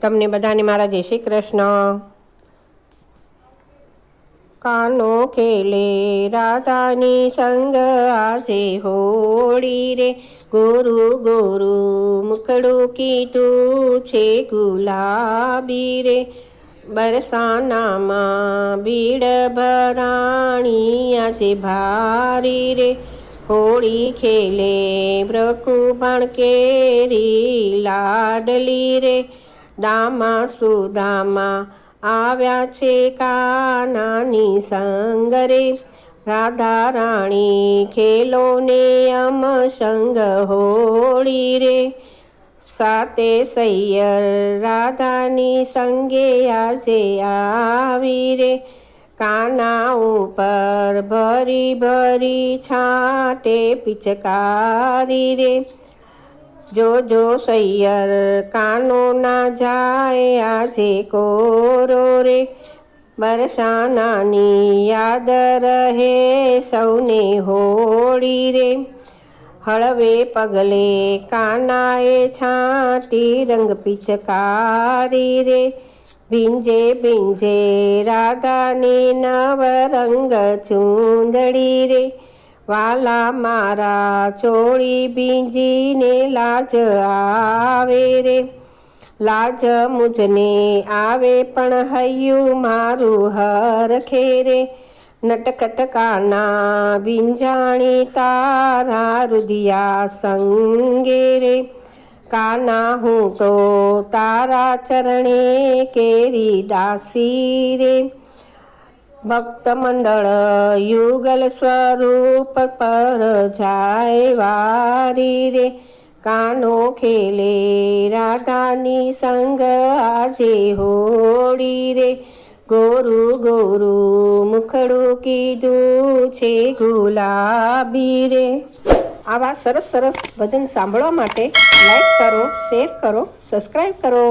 તમને બધાને મારા જય શ્રી કૃષ્ણ। કાનો ખેલે રાધાની સંગ આજે હોળી રે, ગોરુ ગોરુ મુખડું કીધું છે ગુલાબી રે, બરસાનામાં ભીડ ભરાણી આજે ભારી રે, હોળી ખેલે બ્રકુબાણ કેરી લાડલી રે, દામા સુદામા આવ્યા છે કાનાની સંગ રે, રાધા રાણી ખેલો ને અમ સંગ હોળી રે, સાતે સૈયર રાધાની સંગે આજે આવી રે, કાના ઉપર ભરી ભરી છાંટે પિચકારી રે, જો સૈયર કાનો ના જાય આજે કોરો રે, બરસાનાની યાદ રહે સૌને હોળી રે, હળવે પગલે કાનાએ છાંટી રંગ પિચકારી રે, ભીંજે ભીંજે રાધાની નવરંગ ચૂંદડી રે, વાલા મારા ચોળી ભીંજીને લાજ આવે રે, લાજ મુજને આવે પણ હૈયું મારું હરખે રે, નટખટ કાના ભીંજાણી તારા રુદિયા સંગે રે, કાના હું તો તારા ચરણે કેરી દાસી રે, ભક્ત મંડળ યુગલ સ્વરૂપ પર જાય વારી રે, કાનો ખેલે રાધાની સંગ આજે હોળી રે, ગોરુ ગોરુ મુખડું કીધું છે ગુલાબી રે। આવા સરસ સરસ ભજન સાંભળવા માટે લાઈક કરો, શેર કરો, સબસ્ક્રાઈબ કરો।